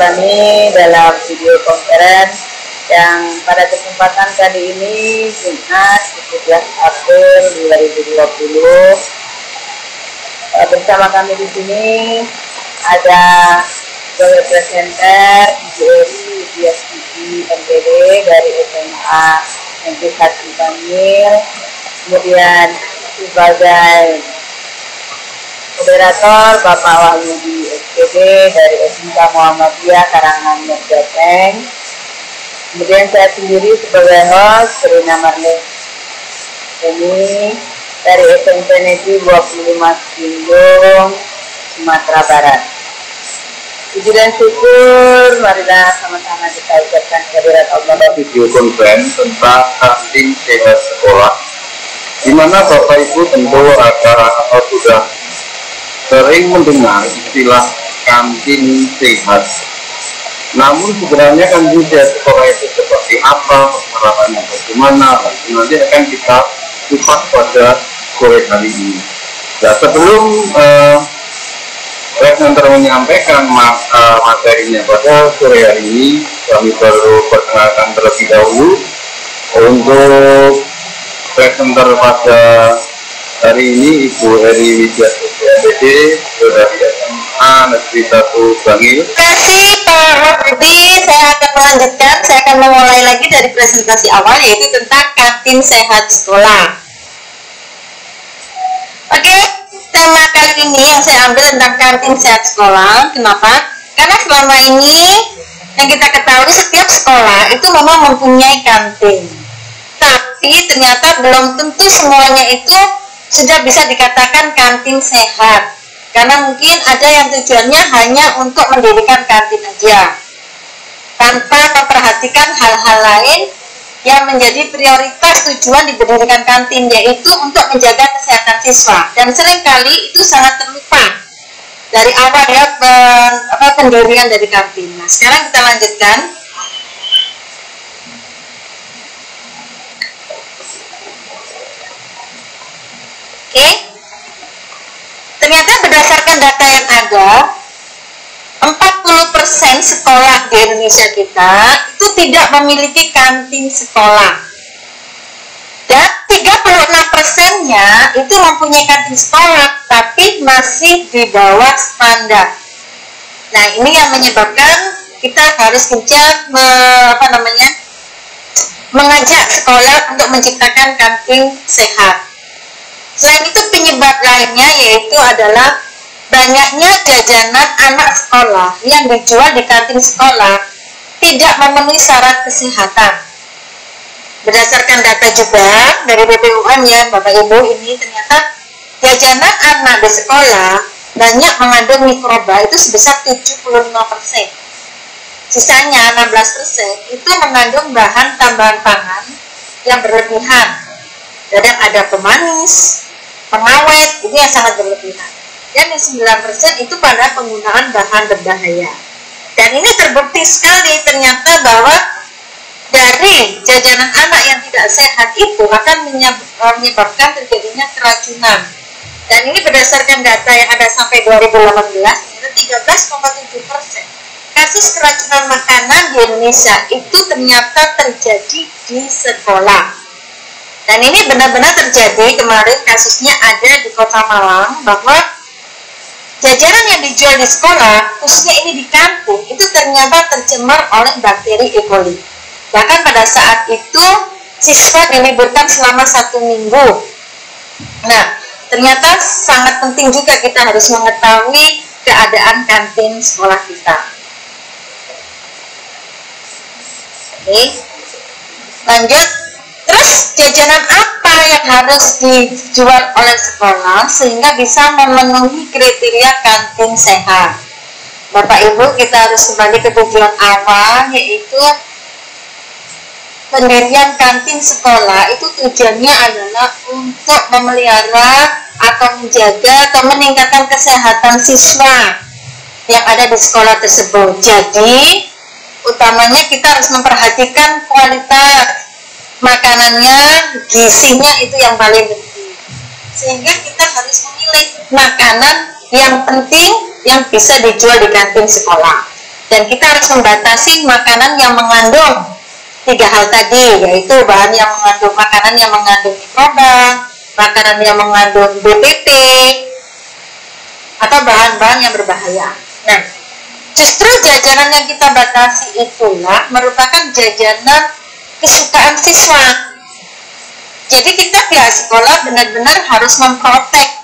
kami dalam video conference yang pada kesempatan kali ini Jumat 17 April 2020 bersama kami di sini ada sebagai presenter Ibu Eri Widiastiti MPD dari SMA Negeri 1 Bangil, kemudian sebagai moderator Bapak Wahyudi SPD dari SMK Muhammadiyah Karanganyar Jateng. Kemudian saya sendiri sebagai host Rina Marlene ini dari SMP Negeri 25 Sindung, Sumatera Barat. Puji dan syukur, marilah sama-sama kita ucapkan kehadirat Allah. Video conference tentang kantin sehat sekolah, di mana Bapak Ibu tentu atau sudah sering mendengar istilah kantin sehat. Namun sebenarnya kantin sehat sekolah itu seperti apa, peralatannya bagaimana, nanti akan kita kupas pada sore hari ini. Nah, sebelum presenter menyampaikan materinya pada sore hari ini, kami perlu perkenalkan terlebih dahulu untuk presenter pada hari ini Ibu Eri Widiastiti MPD dari SMA Negeri 1 Bangil. Terima kasih Pak Budi. Saya akan melanjutkan, saya akan memulai lagi dari presentasi awal, yaitu tentang kantin sehat sekolah. Oke, tema kali ini yang saya ambil tentang kantin sehat sekolah. Kenapa? Karena selama ini yang kita ketahui setiap sekolah itu memang mempunyai kantin, tapi ternyata belum tentu semuanya itu sudah bisa dikatakan kantin sehat, karena mungkin ada yang tujuannya hanya untuk mendirikan kantin aja tanpa memperhatikan hal-hal lain yang menjadi prioritas tujuan didirikan kantin, yaitu untuk menjaga kesehatan siswa. Dan seringkali itu sangat terlupa dari awal ya pendirian dari kantin. Nah, sekarang kita lanjutkan. Oke, ternyata berdasarkan data yang ada, 40% sekolah di Indonesia kita itu tidak memiliki kantin sekolah, dan 36%-nya itu mempunyai kantin sekolah tapi masih di bawah standar. Nah, ini yang menyebabkan kita harus gencar mengajak sekolah untuk menciptakan kantin sehat. Selain itu, penyebab lainnya yaitu adalah banyaknya jajanan anak sekolah yang dijual di kantin sekolah tidak memenuhi syarat kesehatan. Berdasarkan data juga dari BPUM ya Bapak Ibu, ini ternyata jajanan anak di sekolah banyak mengandung mikroba itu sebesar 75%. Sisanya 16% itu mengandung bahan tambahan pangan yang berlebihan. Kadang ada pemanis, pengawet, ini yang sangat berlebihan. Dan yang 9% itu pada penggunaan bahan berbahaya. Dan ini terbukti sekali ternyata bahwa dari jajanan anak yang tidak sehat itu akan menyebabkan terjadinya keracunan. Dan ini berdasarkan data yang ada sampai 2018, 13,7% kasus keracunan makanan di Indonesia itu ternyata terjadi di sekolah. Dan ini benar-benar terjadi. Kemarin kasusnya ada di Kota Malang, bahwa jajanan yang dijual di sekolah, khususnya ini di kampung, itu ternyata tercemar oleh bakteri E. coli. Bahkan pada saat itu siswa diliburkan selama 1 minggu. Nah, ternyata sangat penting juga kita harus mengetahui keadaan kantin sekolah kita. Oke, lanjut. Terus jajanan apa yang harus dijual oleh sekolah sehingga bisa memenuhi kriteria kantin sehat? Bapak Ibu, kita harus kembali ke tujuan awal, yaitu pendirian kantin sekolah itu tujuannya adalah untuk memelihara atau menjaga atau meningkatkan kesehatan siswa yang ada di sekolah tersebut. Jadi utamanya kita harus memperhatikan kualitas makanannya, gizinya itu yang paling penting. Sehingga kita harus memilih makanan yang penting yang bisa dijual di kantin sekolah. Dan kita harus membatasi makanan yang mengandung 3 hal tadi, yaitu makanan yang mengandung mikroba, makanan yang mengandung BPP, atau bahan-bahan yang berbahaya. Nah, justru jajanan yang kita batasi itulah merupakan jajanan kesukaan siswa. Jadi kita pihak sekolah benar-benar harus memprotek.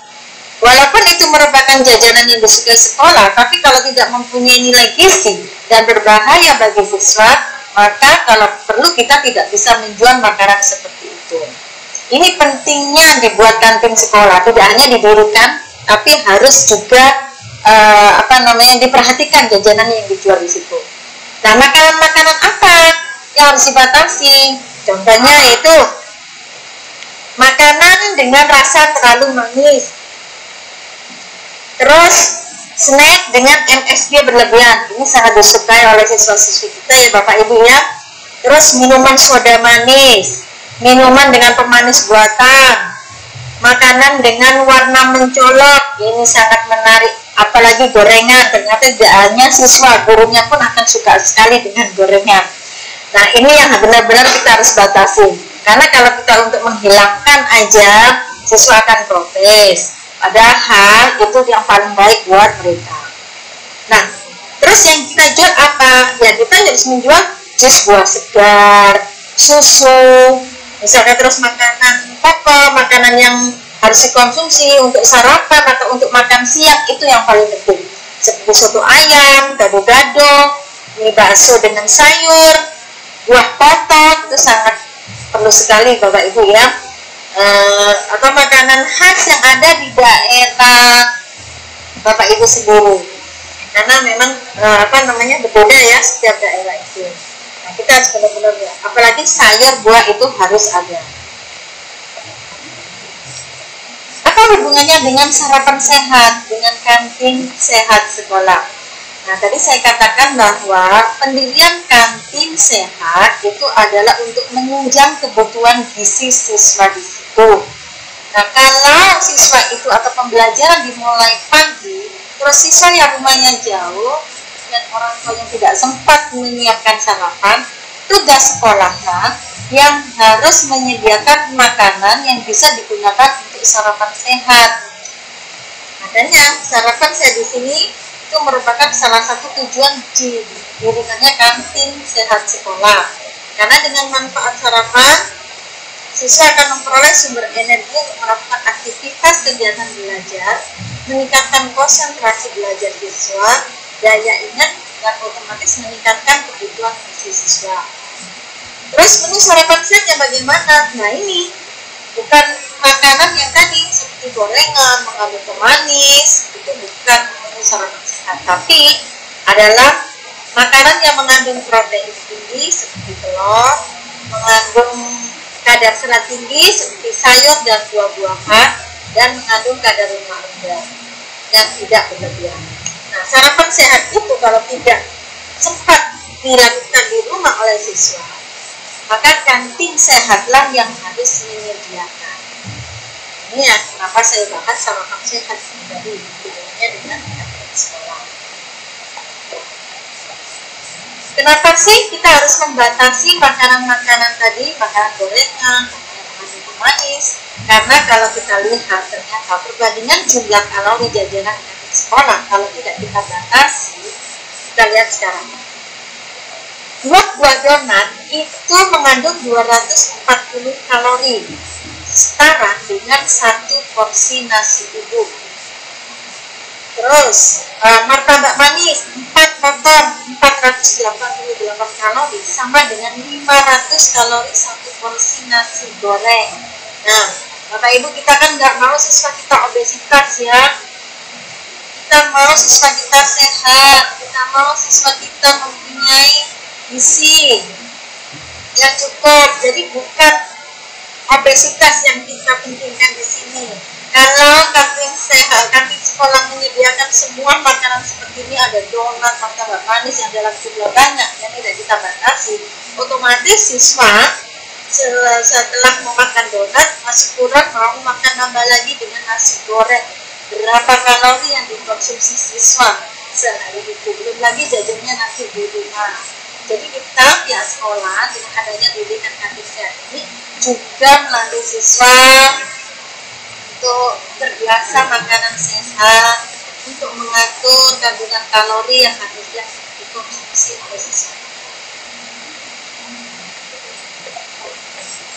Walaupun itu merupakan jajanan yang disukai sekolah, tapi kalau tidak mempunyai nilai gizi dan berbahaya bagi siswa, maka kalau perlu kita tidak bisa menjual makanan seperti itu. Ini pentingnya dibuat kantin sekolah, tidak hanya didirikan, tapi harus juga diperhatikan jajanan yang dijual di situ. Nah, makanan-makanan apa yang harus dibatasi? Contohnya yaitu makanan dengan rasa terlalu manis, terus snack dengan MSG berlebihan, ini sangat disukai oleh siswa-siswi kita ya Bapak Ibu ya. Terus minuman soda manis, minuman dengan pemanis buatan, makanan dengan warna mencolok, ini sangat menarik, apalagi gorengan. Ternyata tidak hanya siswa, gurunya pun akan suka sekali dengan gorengan. Nah, ini yang benar-benar kita harus batasi, karena kalau kita untuk menghilangkan aja, siswa akan protes, padahal itu yang paling baik buat mereka. Nah, terus yang kita jual apa? Ya, kita harus menjual jus buah segar, susu, misalnya, terus makanan pokok, makanan yang harus dikonsumsi untuk sarapan atau untuk makan siang, itu yang paling penting, seperti soto ayam, gado-gado, mie bakso dengan sayur, buah potok, itu sangat perlu sekali Bapak Ibu ya. Atau makanan khas yang ada di daerah Bapak Ibu sendiri, karena memang berbeda ya setiap daerah itu. Nah, kita harus benar-benar ya, apalagi sayur buah itu harus ada. Apa hubungannya dengan sarapan sehat, dengan kantin sehat sekolah? Nah, tadi saya katakan bahwa pendirian kantin sehat itu adalah untuk menunjang kebutuhan gizi siswa di situ. Nah, kalau siswa itu atau pembelajaran dimulai pagi, terus siswa yang rumahnya jauh dan orang tua yang tidak sempat menyiapkan sarapan, tugas sekolahnya yang harus menyediakan makanan yang bisa digunakan untuk sarapan sehat. Makanya sarapan sehat di sini itu merupakan salah satu tujuan didirikannya kantin sehat sekolah, karena dengan manfaat sarapan siswa akan memperoleh sumber energi untuk melakukan aktivitas kegiatan belajar, meningkatkan konsentrasi belajar siswa, daya ingat, dan otomatis meningkatkan kebutuhan gizi siswa. Terus menu sarapan sehatnya bagaimana? Nah, ini bukan makanan yang tadi seperti gorengan, mengandung pemanis, itu bukan menu sarapan sehat, tapi adalah makanan yang mengandung protein tinggi seperti telur, mengandung kadar serat tinggi seperti sayur dan buah-buahan, dan mengandung kadar lemak rendah yang tidak berlebihan. Nah, sarapan sehat itu kalau tidak sempat dilakukan di rumah oleh siswa, maka kantin sehatlah yang harus menyediakan. Ini ya kenapa saya bahas sarapan sehat tadi hubungannya dengan kantin sekolah. Kenapa sih kita harus membatasi makanan-makanan tadi, makanan gorengan, makanan pemanis? Karena kalau kita lihat ternyata perbandingan jumlah kalori jajanan kantin sekolah kalau tidak kita batasi, kita lihat sekarang. 2 buah donat itu mengandung 240 kalori, setara dengan 1 porsi nasi uduk. Terus martabak manis 4 potong 488 kalori, sama dengan 500 kalori 1 porsi nasi goreng. Nah, Bapak Ibu, kita kan nggak mau siswa kita obesitas ya. Kita mau siswa kita sehat, kita mau siswa kita mempunyai gizi yang cukup. Jadi bukan obesitas yang kita pentingkan di sini. Kalau kantin sehat, kantin sekolah menyediakan semua makanan seperti ini, ada donat, martabak manis yang dalam jumlah banyak yang tidak kita batasi, otomatis siswa setelah memakan donat masih kurang, mau makan nambah lagi dengan nasi goreng. Berapa kalori yang dikonsumsi siswa? sehari itu, belum lagi jajannya nanti di rumah. Jadi kita pihak sekolah dengan adanya bimbingan kantin sehat ini juga melatih siswa untuk terbiasa makanan sehat, untuk mengatur kandungan kalori yang harusnya dikonsumsi oleh siswa.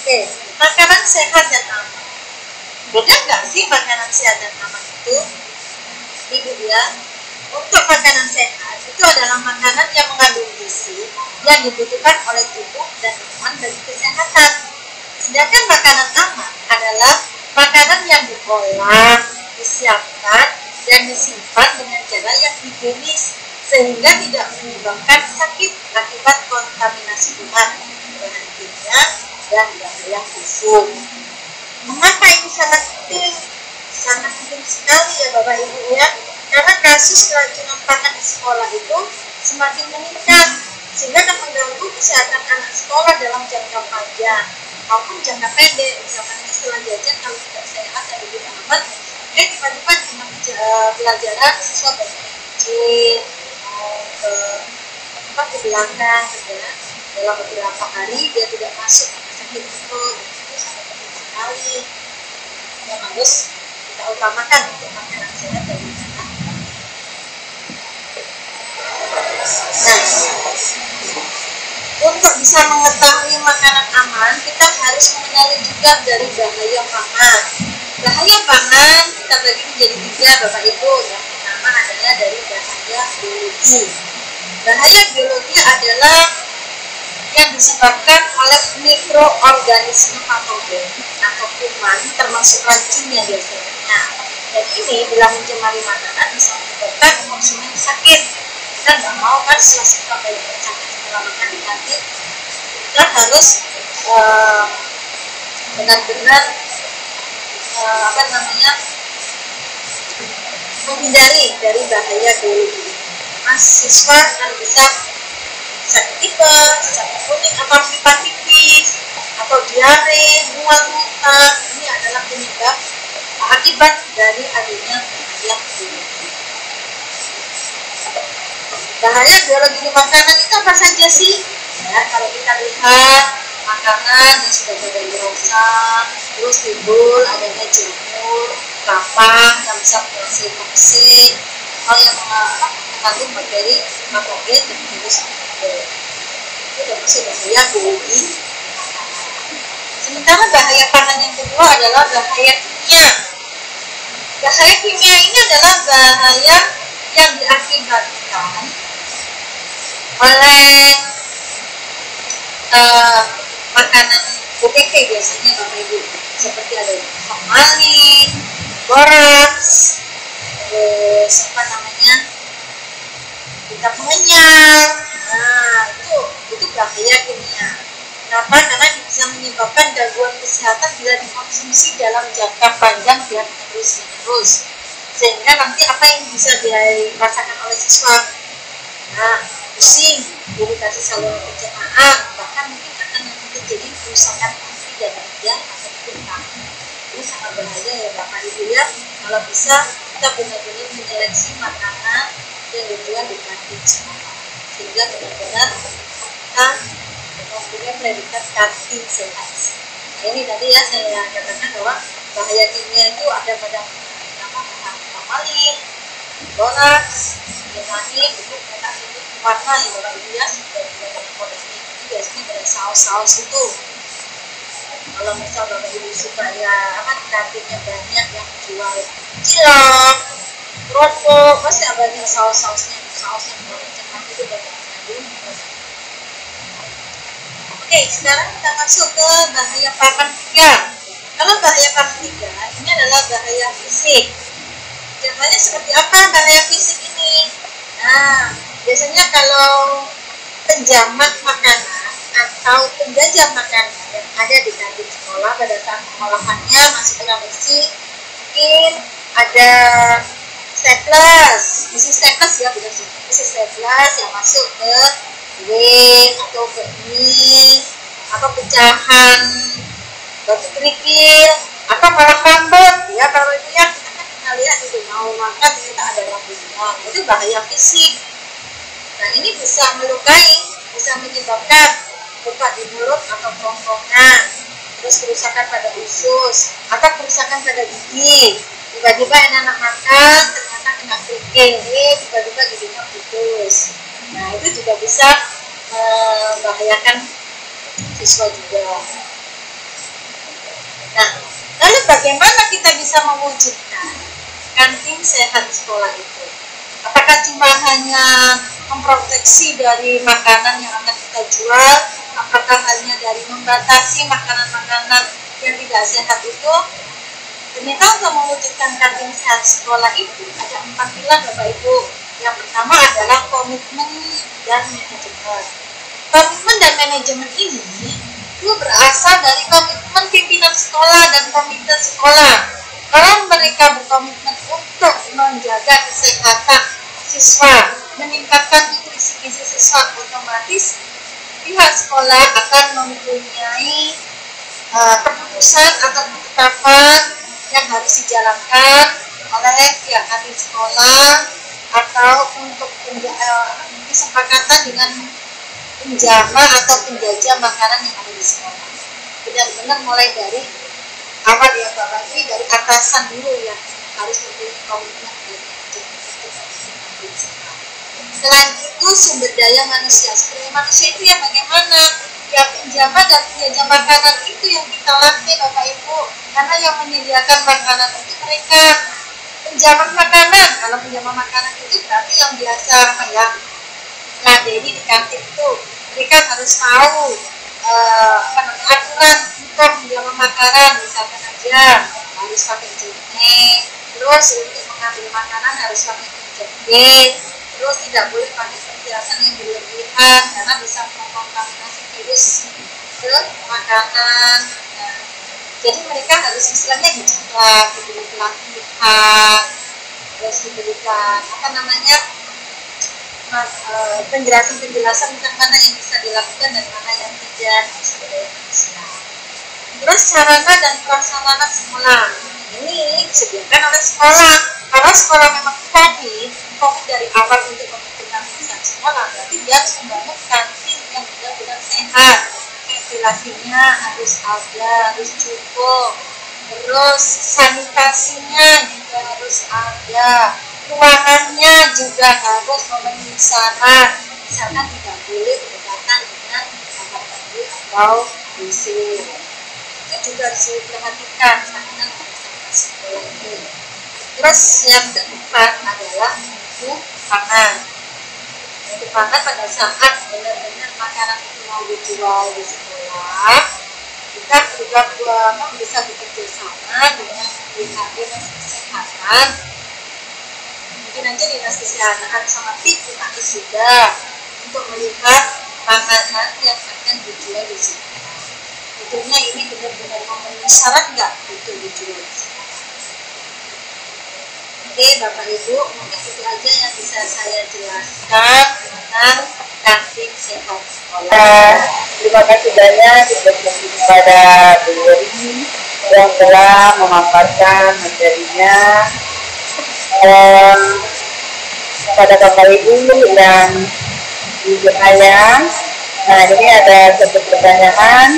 Oke, makanan sehat dan aman. Beda nggak sih makanan sehat dan aman itu? Ibu ya, untuk makanan sehat itu adalah makanan yang mengandung gizi yang dibutuhkan oleh tubuh dan aman bagi kesehatan. Sedangkan makanan aman adalah makanan yang diolah, disiapkan, dan disimpan dengan cara yang higienis sehingga tidak menyebabkan sakit akibat kontaminasi bahan kimia dan bahaya busuk. Mengapa ini sangat penting? Sangat penting sekali ya Bapak Ibu ya, karena kasus keracunan pangan di sekolah itu semakin meningkat sehingga akan mengganggu kesehatan anak sekolah dalam jangka panjang maupun jangka pendek. Misalkan setelah jajan kalau tidak sehat dan tidak aman, tiba-tiba pelajaran siswa banyak kecil ke belakang ya. Dalam beberapa hari dia tidak masuk sakit perut, itu sangat penting sekali yang harus kita utamakan untuk makanan sehat dan makanan. Nah, untuk bisa mengetahui makanan aman, kita harus mengenali juga dari bahaya pangan. Bahaya pangan kita bagi menjadi 3 Bapak Ibu. Yang pertama adalah dari bahaya biologi. Bahaya biologi adalah yang disebabkan oleh mikroorganisme patogen atau kuman termasuk racunnya biasanya. Dan ini bila mencemari makanan bisa menyebabkan konsumen sakit. Kita nggak mau kan setelah banyak sakit setelah makan di kantin, kita harus benar-benar menghindari dari bahaya biologi. Mas siswa kan bisa sakit tipes, sakit kuning atau hepatitis atau diare, mual muntah. Ini adalah penyebab akibat dari adanya bahaya biologi. Bahaya biologi di makanan itu apa saja sih? Ya, kalau kita lihat makanan yang sudah berdosa, terus timbul adanya jamur, kapang yang bisa menghasilkan toksik, atau yang mengandung bakteri patogen dan virus bakteri. Itu termasuk bahaya biologi. Sementara bahaya pangan yang kedua adalah bahaya kimia. Bahaya kimia ini adalah bahaya yang diakibatkan oleh makanan OPT biasanya Bapak Ibu, seperti ada formalin, boraks, terus kita pengenyal. Nah, itu bahaya kimia. Kenapa? Karena bisa menyebabkan gangguan kesehatan bila dikonsumsi dalam jangka panjang dan terus-menerus. Sehingga nanti apa yang bisa dirasakan oleh siswa? Nah, pusing, iritasi saluran pencernaan, bahkan mungkin akan terjadi kerusakan hati dan ginjal atau tulang. Ini sangat bahaya ya Bapak Ibu ya. Kalau bisa kita benar-benar menyeleksi makanan yang dijual di kantin sekolah, sehingga benar-benar kita mempunyai predikat kantin sehat. Nah, ini tadi ya saya katakan bahwa bahaya kimia itu ada pada formalin, boraks, metanin, itu warna ya Bapak Ibu ya, ini biasanya pada saus-saus itu. Kalau misal Bapak Ibu suka ya kantinnya banyak yang jual cilok, kerupuk, pasti banyak saus-sausnya, saus yang macam itu banyak mengandung. Oke, sekarang kita masuk ke bahaya pangan 3. Kalau bahaya pangan 3 ini adalah bahaya fisik. Contohnya seperti apa bahaya fisik ini? Nah, biasanya kalau penjamak makanan atau penjajah makanan yang ada di kantin sekolah pada saat pengolahannya masih kurang bersih, mungkin ada staples, isi staples ya, bukan sih, isi staples yang masuk ke kue atau ke mie atau pecahan batu kerikil atau malah rambut ya. Kalau itu ya kita kan kita lihat itu mau makan ternyata ada rambutnya, itu bahaya fisik. Nah ini bisa melukai, bisa menyebabkan luka di mulut atau kerongkongan, terus kerusakan pada usus atau kerusakan pada gigi. Tiba-tiba anak makan ternyata kena kerikil, tiba-tiba giginya putus. Nah itu juga bisa membahayakan siswa juga. Nah, lalu bagaimana kita bisa mewujudkan kantin sehat di sekolah itu? Apakah cuma hanya memproteksi dari makanan yang akan kita jual? Apakah hanya dari membatasi makanan-makanan yang tidak sehat itu? Ternyata untuk mewujudkan kantin sehat sekolah itu ada 4 pilar Bapak Ibu. Yang pertama adalah komitmen dan manajemen. Komitmen dan manajemen ini itu berasal dari komitmen pimpinan sekolah dan komite sekolah. Kalau mereka berkomitmen untuk menjaga kesehatan siswa, meningkatkan nutrisi gizi siswa, otomatis pihak sekolah akan mempunyai keputusan atau ketetapan yang harus dijalankan oleh pihak kantin sekolah atau untuk kesepakatan dengan penjama atau penjajah makanan yang ada di sekolah. Benar-benar mulai dari awal ya Bapak Ibu, dari atasan dulu yang harus mempunyai komitmen. Selain itu sumber daya manusia itu yang bagaimana? Ya penjama dan penjajah makanan itu yang kita latih Bapak Ibu, karena yang menyediakan makanan itu mereka. Penjama makanan, kalau penjama makanan itu berarti yang biasa ngadeni di kantin itu, mereka harus tahu aturan untuk menjaga makanan, misalkan aja harus pakai jengkol, terus untuk mengambil makanan harus pakai jengkol, terus tidak boleh pakai perhiasan yang berlebihan karena bisa mengkontaminasi virus ke makanan. Nah, jadi mereka harus istilahnya dicetak, diberi pelatihan, terus diberikan penjelasan tentang mana yang bisa dilakukan dan mana yang tidak. Terus sarana dan prasarana sekolah ini disediakan oleh sekolah. Kalau sekolah memang tadi fokus dari awal untuk membentukkan perusahaan sekolah, berarti dia harus membangun kantin yang benar-benar sehat. Ventilasinya harus ada, harus cukup. Terus sanitasinya juga harus ada. Ruangannya juga harus memenuhi syarat. Misalkan tidak boleh berdekatan dengan kamar mandi atau WC. Itu juga harus diperhatikan karena sekolah ini. Terus yang keempat adalah mutu pangan. Mutu pangan pada saat benar-benar makanan itu mau dijual di sekolah, kita juga bisa bekerja sama dengan dinas kesehatan. Mungkin aja dinas kesehatan sama tim juga untuk melihat makanan yang akan dijual di sekolah. Tentunya ini benar-benar memenuhi syarat nggak untuk dijual di sekolah. Oke Bapak Ibu, mungkin itu aja yang bisa saya jelaskan tentang kantin sehat sekolah. Terima kasih banyak kepada Bu Yeri yang telah memaparkan materinya. Kepada Bapak Ibu dan Ibu Ayah, nah ini ada satu pertanyaan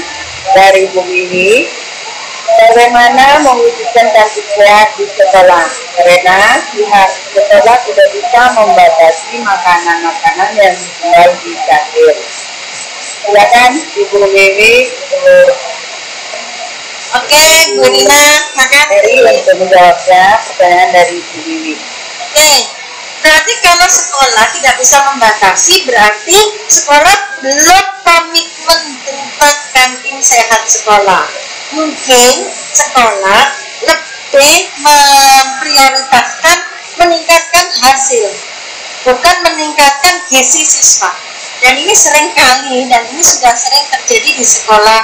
dari Bu Wiwi. Bagaimana mewujudkan kantin sehat di sekolah? Karena pihak sekolah tidak bisa membatasi makanan-makanan yang dijual di kantin. Silakan Ibu Wiwi. Oke, Bu Nina, makasih untuk menjawabnya pertanyaan dari Ibu Wiwi. Oke, berarti kalau sekolah tidak bisa membatasi, berarti sekolah belum komitmen tentang kantin sehat sekolah. Mungkin sekolah lebih memprioritaskan meningkatkan hasil, bukan meningkatkan gizi siswa. Dan ini sering kali, dan ini sudah sering terjadi di sekolah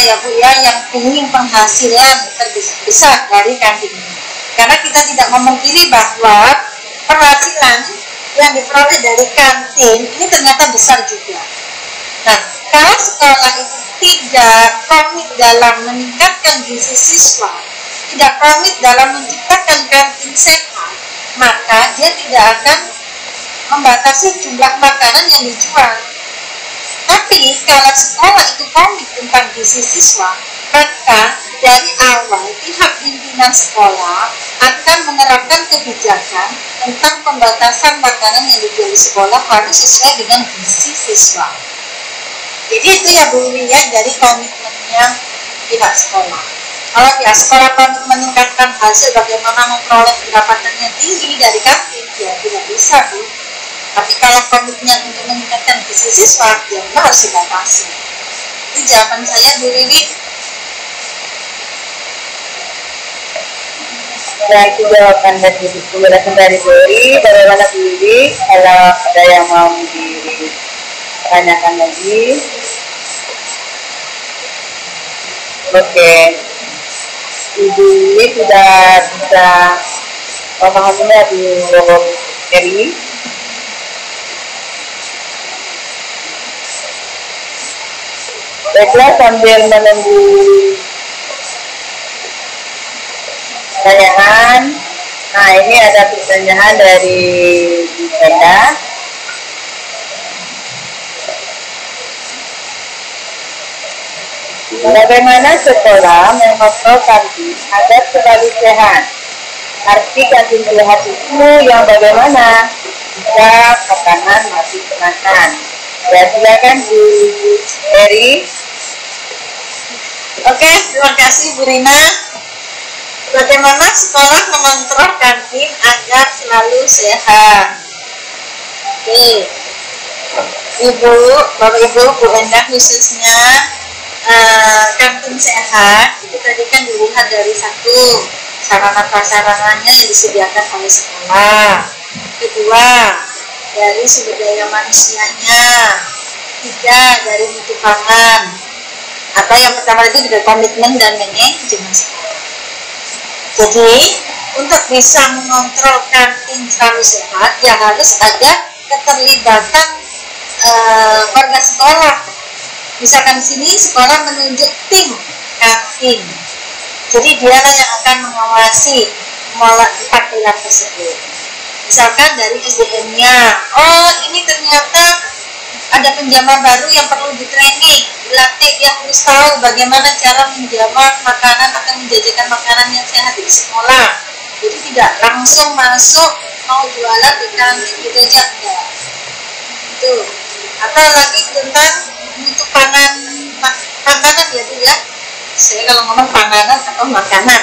ya Bu ya, yang ingin penghasilan terbesar dari kantin ini. Karena kita tidak memungkiri bahwa penghasilan yang diperoleh dari kantin ini ternyata besar juga. Nah, kalau sekolah itu tidak komit dalam meningkatkan gizi siswa, tidak komit dalam menciptakan kantin sehat, maka dia tidak akan membatasi jumlah makanan yang dijual. Tapi kalau sekolah itu komit tentang gizi siswa, maka dari awal pihak pimpinan sekolah akan menerapkan kebijakan tentang pembatasan makanan yang dijual di sekolah harus sesuai dengan gizi siswa. Jadi itu ya Bu Wiwi ya, dari komitmennya pihak sekolah. Kalau pihak sekolah komit meningkatkan hasil bagaimana memperoleh pendapatan yang tinggi dari kantin, ya tidak bisa Bu. Tapi kalau komitmen untuk meningkatkan gizi siswa, ya harus dibatasi. Itu jawaban saya Bu Wiwi. Ya, itu jawaban dari penjelasan dari Bu Wiwi. Bagaimana Bu Wiwi? Kalau ada yang mau ditanyakan lagi. Oke. Ibu Wiwi sudah bisa memahaminya Bu Eri. Baiklah, sambil menunggu pertanyaan. Nah, ini ada pertanyaan dari Bunda. Bagaimana sekolah mengontrol kantin agar selalu sehat? Arti kantin sehat itu yang bagaimana jika makanan masih kemasan? Ya, silakan Bu Eri. Oke, terima kasih Bu Rina. Bagaimana sekolah mengontrol kantin agar selalu sehat? Oke, Ibu, Bapak Ibu, Bu Endah khususnya kantin sehat itu tadi kan dilihat dari satu, sarana prasarananya yang disediakan oleh sekolah. Kedua, dari sumber daya manusianya. Tiga, dari mutu pangan. Atau yang pertama itu juga komitmen dan manajemen sekolah. Jadi untuk bisa mengontrol kantin selalu sehat, ya harus ada keterlibatan warga sekolah. Misalkan di sini sekolah menunjuk tim kantin. Jadi dialah yang akan mengawasi mengolah 4 pilar tersebut. Misalkan dari SDM-nya, oh ini ternyata ada penjamah baru yang perlu di-training, dilatih, dia harus tahu bagaimana cara menjamah makanan atau menjajakan makanan yang sehat di sekolah. Jadi tidak langsung masuk mau jualan di kantin gitu aja, enggak. Itu. Atau lagi tentang mutu panganan ya Bu ya. Saya kalau ngomong panganan atau makanan,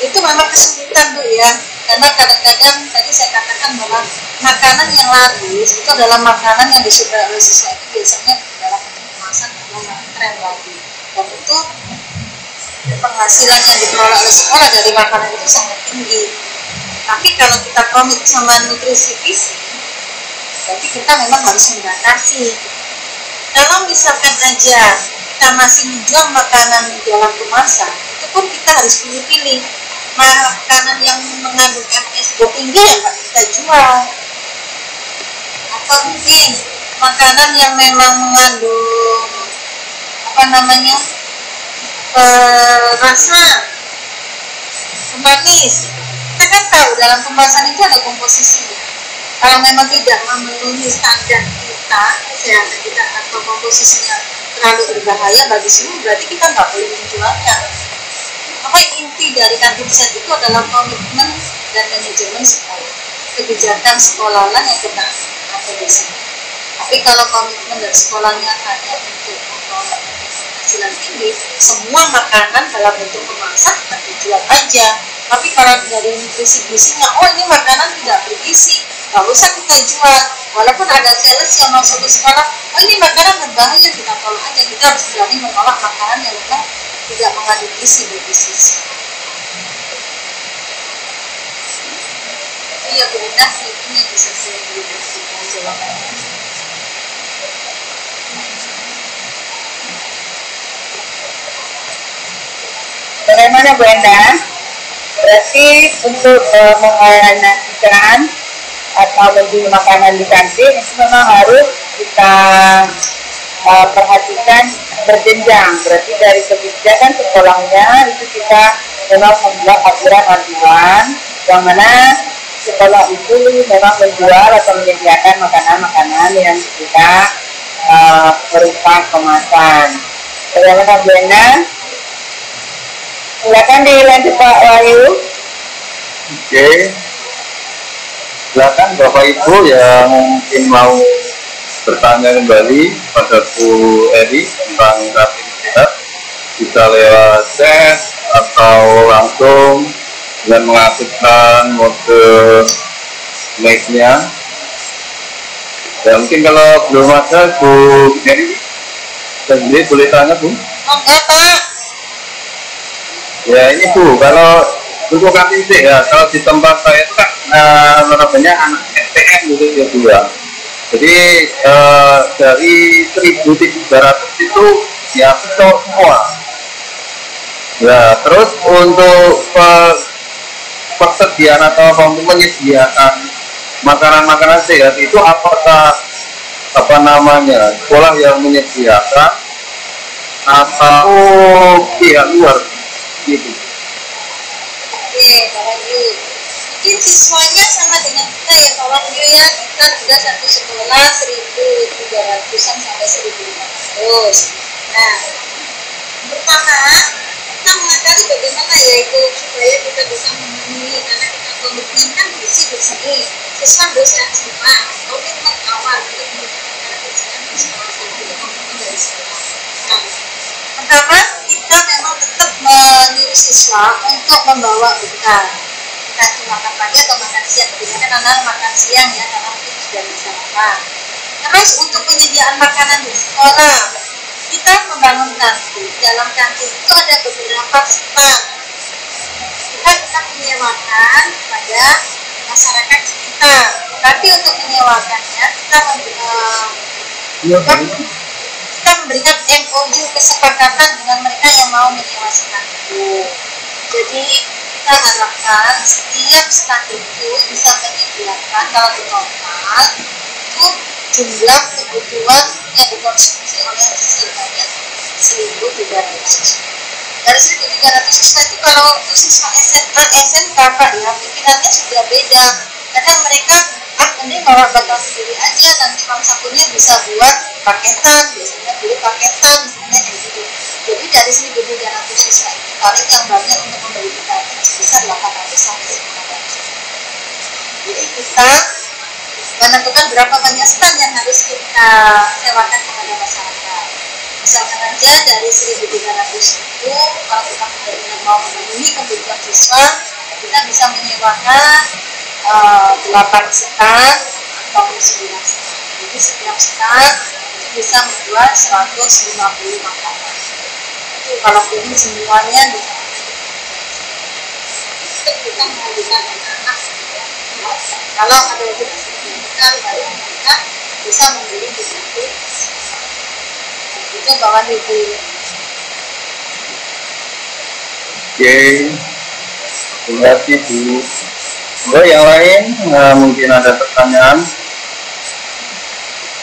itu memang kesulitan Bu ya. Karena kadang-kadang tadi saya katakan bahwa makanan yang laris itu adalah makanan yang disukai oleh siswa itu biasanya dalam bentuk kemasan atau tren lagi. Dan itu penghasilan yang dikelola oleh sekolah dari makanan itu sangat tinggi. Tapi kalau kita komit sama nutrisi gizi, berarti kita memang harus membatasi. Kalau misalkan aja kita masih menjual makanan di dalam kemasan, itu pun kita harus pilih-pilih. Makanan yang mengandung MSG tinggi ya nggak kita jual, atau mungkin makanan yang memang mengandung rasa manis. Kita kan tahu dalam kemasan itu ada komposisinya. Kalau memang tidak memenuhi standar kita, kesehatan kita atau komposisinya terlalu berbahaya bagi semua, berarti kita nggak boleh menjualnya. Apa inti dari kantin sehat itu adalah komitmen dan manajemen sekolah. Kebijakan sekolah lah yang kita atur di sini. Tapi kalau komitmen dari sekolahnya hanya untuk memperoleh penghasilan tinggi, semua makanan dalam bentuk kemasan kita dijual aja. Tapi kalau dari nutrisi gizinya, oh ini makanan tidak bergizi, nggak usah kita jual. Walaupun ada sales yang masuk ke sekolah, oh ini makanan berbahaya, kita tolak aja. Kita harus berani menolak makanan yang memang tidak mengandung gizi bagi siswa. Itu ya Bu Endah, itu yang bisa saya berikan jawabannya. Bagaimana Bu Endah? Berarti untuk menganalikan atau menjual makanan di kantin itu memang harus kita perhatikan berjenjang. Berarti dari kebijakan sekolahnya itu kita memang membuat aturan-aturan yang mana sekolah itu memang menjual atau menyediakan makanan-makanan yang kita berupa kemasan. Bagaimana Bu Enda? Silakan dilanjut Pak Wahyu. Oke. Silakan Bapak Ibu yang mungkin mau bertanya kembali pada Bu Eri tentang kantin sehat, bisa lewat chat atau langsung dengan mengaktifkan mode mic-nya. Ya mungkin kalau belum ada Bu Eri sendiri boleh tanya Bu. Enggak Pak. Ya ini Bu, kalau untuk kantin sehat, kalau di tempat saya itu kan namanya anak STM gitu ya Bu ya. Jadi dari 1.300 itu ya cowok semua. Ya terus untuk persediaan atau menyediakan makanan-makanan sehat itu apakah sekolah yang menyediakan atau pihak luar gitu? Oke, Pak Wahyu. Mungkin siswanya sama dengan kita ya Pak Wahyu ya. Kita juga satu sekolah 1.300-an sampai 1.500. Nah, pertama kita mengajari bagaimana ya itu supaya kita bisa memenuhi, karena kita komitmen kan bersih-bersih. Siswa dosen semua, komitmen awal untuk mendapatkan kerjaan di sekolah dari sekolah. Nah, pertama kita memang tetap menyuruh siswa untuk membawa bekal. Kasih makan pagi atau makan siang, biasanya anak makan siang ya karena mungkin sudah bisa makan. Terus untuk penyediaan makanan di sekolah, kita membangun kantin. Dalam kantin itu ada beberapa stand. Kita bisa menyewakan kepada masyarakat sekitar. Tapi untuk menyewakannya kita memberikan MOU kesepakatan dengan mereka yang mau menyewa stand itu. Jadi kita harapkan setiap stand itu bisa menyediakan kalau total itu jumlah kebutuhan yang dikonsumsi oleh sebanyak 1.300 siswa. Dari 1.300 siswa itu kalau siswa SMA, SMK Pak ya, pikirannya sudah beda. Kadang mereka mending bawa bekal sendiri aja, nanti uang sakunya bisa buat paketan, biasanya beli paketan misalnya kayak gitu. Jadi dari 1.300 siswa itu paling yang banyak untuk membeli bekal sebesar 800 sampai 900. Jadi kita menentukan berapa banyak stand yang harus kita sewakan kepada masyarakat. Misalkan aja dari 1.300 itu kalau kita benar-benar mau memenuhi kebutuhan siswa, kita bisa menyewakan 8 stand atau 9 stand. Jadi setiap stand itu bisa menjual 150 makanan. Itu kalau ini semuanya bisa. Itu kita menghadirkan anak-anak. Kalau ada yang tidak benar, baru mereka bisa membeli di situ. Itu bahwa itu. Oke, terima kasih Bu. Yang lain mungkin ada pertanyaan,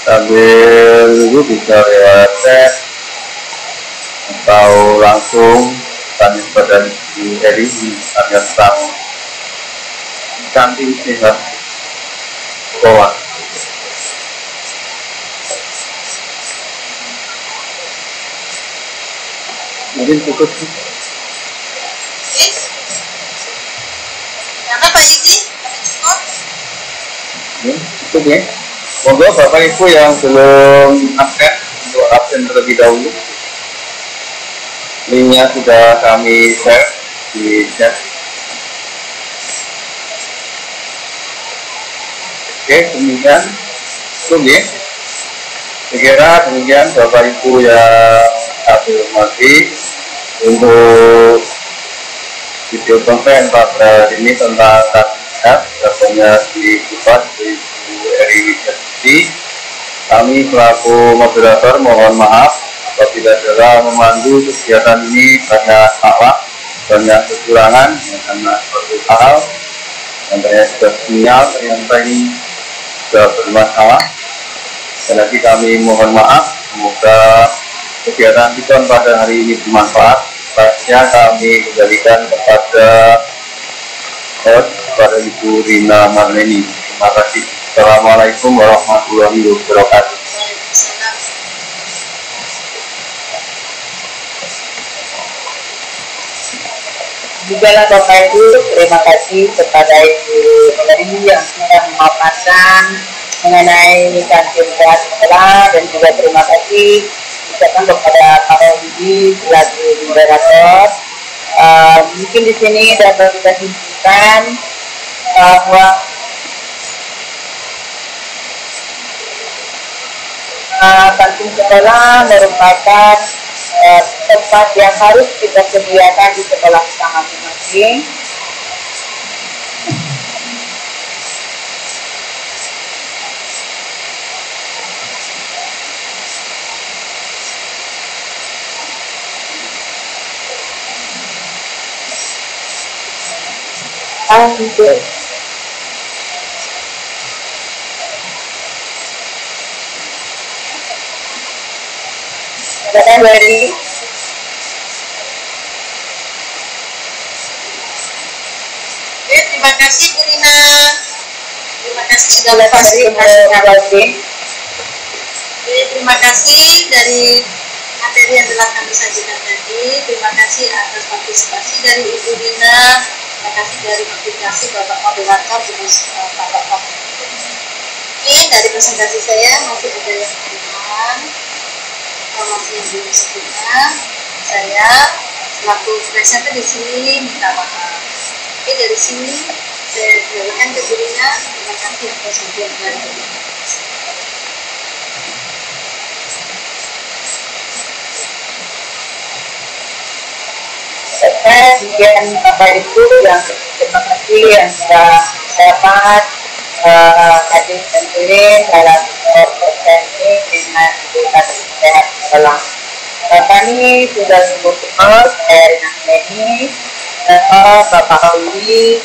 sambil dulu bisa lewat chat atau langsung tanya kepada Bu Eri agar staf kantin sehat sekolah. Mungkin cukup. Cukup ya. Monggo Bapak Ibu yang belum akses untuk absen terlebih dahulu. Linknya sudah kami share di chat. Oke, demikian. Cukup ya. Saya kira demikian Bapak Ibu yang kami hormati untuk video konten pada ini tentang sehat, biasanya dibuat di Eri Wijayadi. Kami selaku moderator mohon maaf apabila dalam memandu kegiatan ini banyak salah, banyak kekurangan karena suatu hal yang ternyata sudah sinyal ternyata ini sudah bermasalah. Dan lagi kami mohon maaf Semoga kegiatan kita pada hari ini bermanfaat. Selanjutnya kami kembalikan kepada kepada Ibu Rina Marleni. Terima kasih. Assalamualaikum warahmatullahi wabarakatuh. Juga Bapak Ibu, terima kasih kepada Ibu Marleni yang sudah memaparkan mengenai kantin sehat sekolah, dan juga terima kasih ucapkan kepada Pak Widi selaku moderator. Mungkin di sini dapat kita simpulkan bahwa kantin sekolah merupakan tempat yang harus kita sediakan di sekolah kita masing-masing. Dari terima kasih Bu Rina. Terima kasih sudah berpartisipasi. Terima kasih dari materi yang telah kami sajikan tadi. Terima kasih atas partisipasi dari Ibu Rina. Terima kasih dari aplikasi Bapak Moderator dan Bapak. Mungkin dari presentasi saya masih ada yang kurang, masih yang belum sempurna. Saya selaku presenter di sini minta maaf. Oke, dari sini saya kembalikan ke Bu Rina. Terima kasih atas perhatian. Kemudian Bapak Ibu yang terima kasih yang sudah dapat hadir sendiri dalam presentasi dengan edukasi sehat sekolah. Kami sudah sebut saya Rina Marleni, Bapak Widi,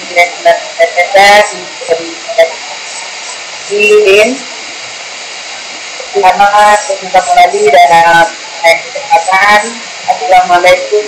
Direktur PTS, Din. Selamat berjumpa kembali dalam kesempatan. Assalamualaikum